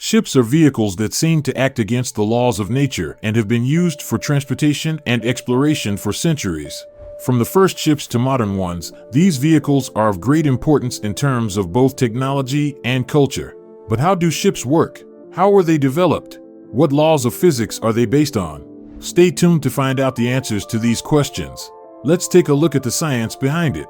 Ships are vehicles that seem to act against the laws of nature and have been used for transportation and exploration for centuries. From the first ships to modern ones, these vehicles are of great importance in terms of both technology and culture. But how do ships work? How were they developed? What laws of physics are they based on? Stay tuned to find out the answers to these questions. Let's take a look at the science behind it.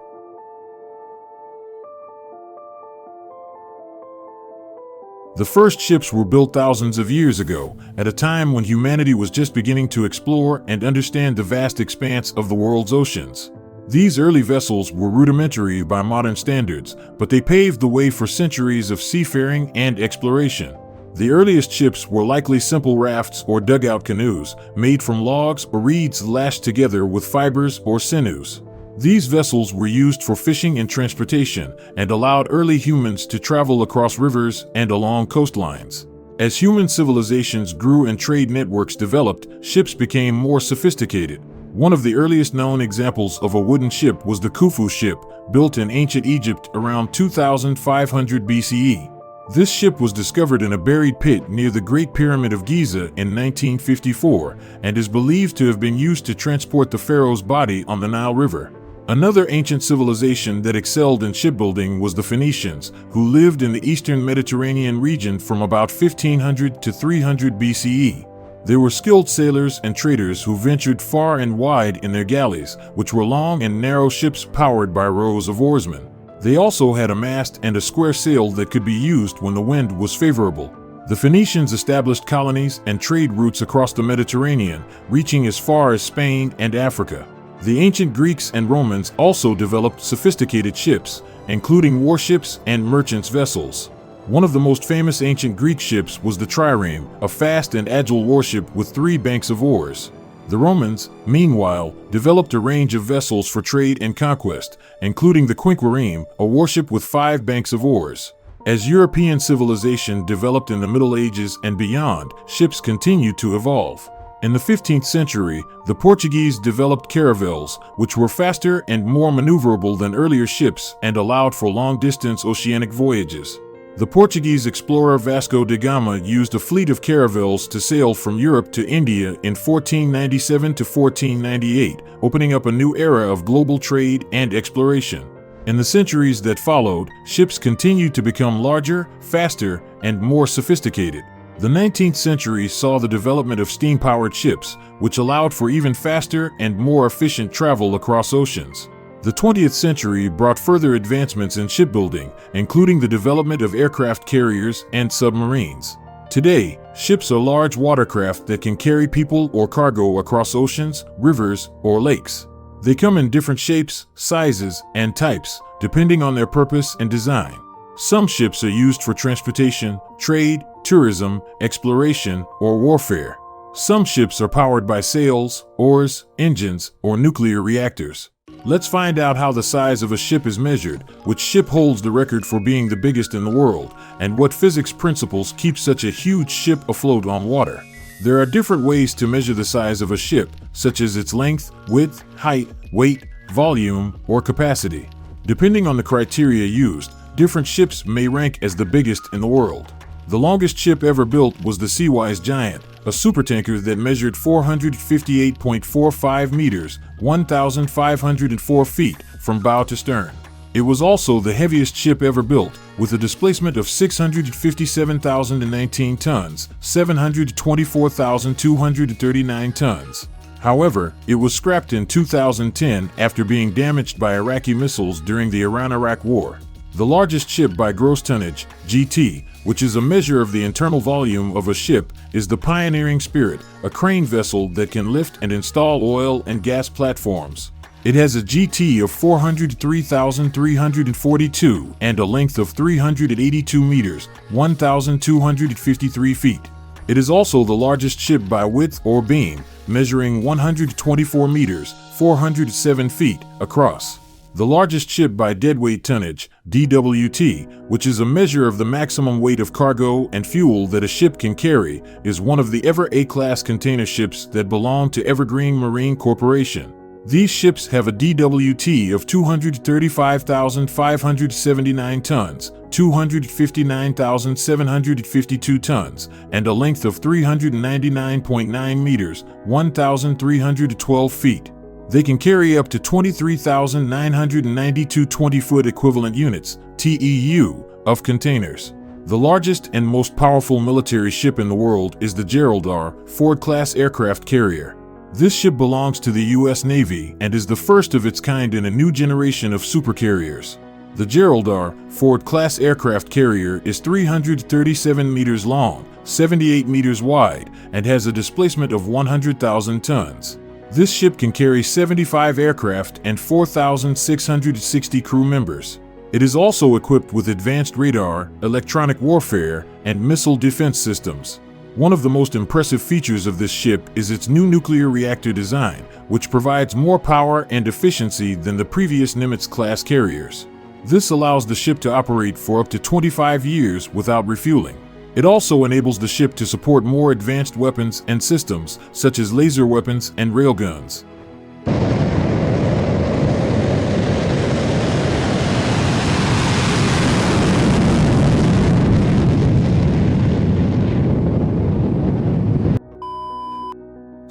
The first ships were built thousands of years ago, at a time when humanity was just beginning to explore and understand the vast expanse of the world's oceans. These early vessels were rudimentary by modern standards, but they paved the way for centuries of seafaring and exploration. The earliest ships were likely simple rafts or dugout canoes, made from logs or reeds lashed together with fibers or sinews. These vessels were used for fishing and transportation and allowed early humans to travel across rivers and along coastlines. As human civilizations grew and trade networks developed, ships became more sophisticated. One of the earliest known examples of a wooden ship was the Khufu ship, built in ancient Egypt around 2500 BCE. This ship was discovered in a buried pit near the Great Pyramid of Giza in 1954 and is believed to have been used to transport the pharaoh's body on the Nile River. Another ancient civilization that excelled in shipbuilding was the Phoenicians, who lived in the eastern Mediterranean region from about 1500 to 300 BCE. They were skilled sailors and traders who ventured far and wide in their galleys, which were long and narrow ships powered by rows of oarsmen. They also had a mast and a square sail that could be used when the wind was favorable. The Phoenicians established colonies and trade routes across the Mediterranean, reaching as far as Spain and Africa. The ancient Greeks and Romans also developed sophisticated ships, including warships and merchants' vessels. One of the most famous ancient Greek ships was the trireme, a fast and agile warship with 3 banks of oars. The Romans, meanwhile, developed a range of vessels for trade and conquest, including the quinquereme, a warship with 5 banks of oars. As European civilization developed in the Middle Ages and beyond, ships continued to evolve. In the 15th century, the Portuguese developed caravels, which were faster and more maneuverable than earlier ships and allowed for long-distance oceanic voyages. The Portuguese explorer Vasco da Gama used a fleet of caravels to sail from Europe to India in 1497 to 1498, opening up a new era of global trade and exploration. In the centuries that followed, ships continued to become larger, faster, and more sophisticated. The 19th century saw the development of steam-powered ships, which allowed for even faster and more efficient travel across oceans. The 20th century brought further advancements in shipbuilding, including the development of aircraft carriers and submarines. Today, ships are large watercraft that can carry people or cargo across oceans, rivers, or lakes. They come in different shapes, sizes, and types, depending on their purpose and design. Some ships are used for transportation, trade, tourism, exploration, or warfare. Some ships are powered by sails, oars, engines, or nuclear reactors. Let's find out how the size of a ship is measured, which ship holds the record for being the biggest in the world, and what physics principles keep such a huge ship afloat on water. There are different ways to measure the size of a ship, such as its length, width, height, weight, volume, or capacity. Depending on the criteria used, different ships may rank as the biggest in the world. The longest ship ever built was the Seawise Giant, a supertanker that measured 458.45 meters, 1,504 feet, from bow to stern. It was also the heaviest ship ever built, with a displacement of 657,019 tons, 724,239 tons. However, it was scrapped in 2010 after being damaged by Iraqi missiles during the Iran-Iraq War. The largest ship by gross tonnage, GT, which is a measure of the internal volume of a ship, is the Pioneering Spirit, a crane vessel that can lift and install oil and gas platforms. It has a GT of 403,342 and a length of 382 meters, 1,253 feet. It is also the largest ship by width or beam, measuring 124 meters, 407 feet, across. The largest ship by deadweight tonnage, DWT, which is a measure of the maximum weight of cargo and fuel that a ship can carry, is one of the Ever A-class container ships that belong to Evergreen Marine Corporation. These ships have a DWT of 235,579 tons, 259,752 tons, and a length of 399.9 meters, 1,312 feet. They can carry up to 23,992 20-foot equivalent units, TEU, of containers. The largest and most powerful military ship in the world is the Gerald R. Ford-class aircraft carrier. This ship belongs to the U.S. Navy and is the first of its kind in a new generation of supercarriers. The Gerald R. Ford-class aircraft carrier is 337 meters long, 78 meters wide, and has a displacement of 100,000 tons. This ship can carry 75 aircraft and 4,660 crew members. It is also equipped with advanced radar, electronic warfare, and missile defense systems. One of the most impressive features of this ship is its new nuclear reactor design, which provides more power and efficiency than the previous Nimitz-class carriers. This allows the ship to operate for up to 25 years without refueling. It also enables the ship to support more advanced weapons and systems, such as laser weapons and railguns.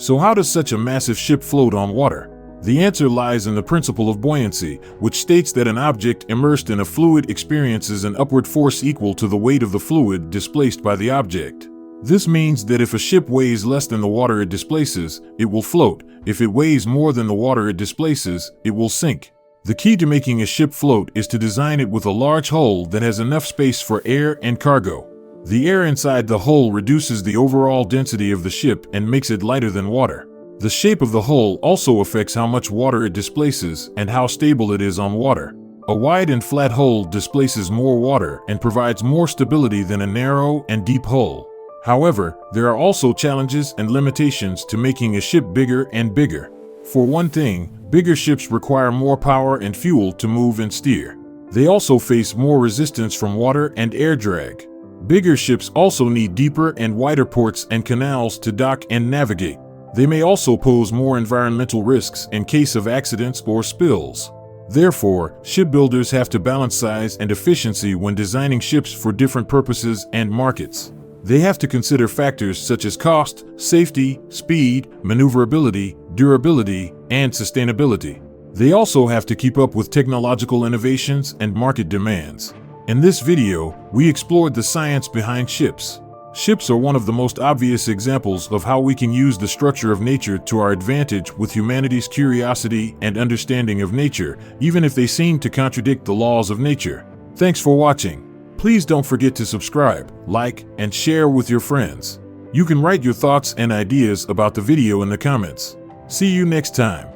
So how does such a massive ship float on water? The answer lies in the principle of buoyancy, which states that an object immersed in a fluid experiences an upward force equal to the weight of the fluid displaced by the object. This means that if a ship weighs less than the water it displaces, it will float. If it weighs more than the water it displaces, it will sink. The key to making a ship float is to design it with a large hull that has enough space for air and cargo. The air inside the hull reduces the overall density of the ship and makes it lighter than water. The shape of the hull also affects how much water it displaces and how stable it is on water. A wide and flat hull displaces more water and provides more stability than a narrow and deep hull. However, there are also challenges and limitations to making a ship bigger and bigger. For one thing, bigger ships require more power and fuel to move and steer. They also face more resistance from water and air drag. Bigger ships also need deeper and wider ports and canals to dock and navigate. They may also pose more environmental risks in case of accidents or spills. Therefore, shipbuilders have to balance size and efficiency when designing ships for different purposes and markets. They have to consider factors such as cost, safety, speed, maneuverability, durability, and sustainability. They also have to keep up with technological innovations and market demands. In this video, we explored the science behind ships. Ships are one of the most obvious examples of how we can use the structure of nature to our advantage with humanity's curiosity and understanding of nature, even if they seem to contradict the laws of nature. Thanks for watching. Please don't forget to subscribe, like, and share with your friends. You can write your thoughts and ideas about the video in the comments. See you next time.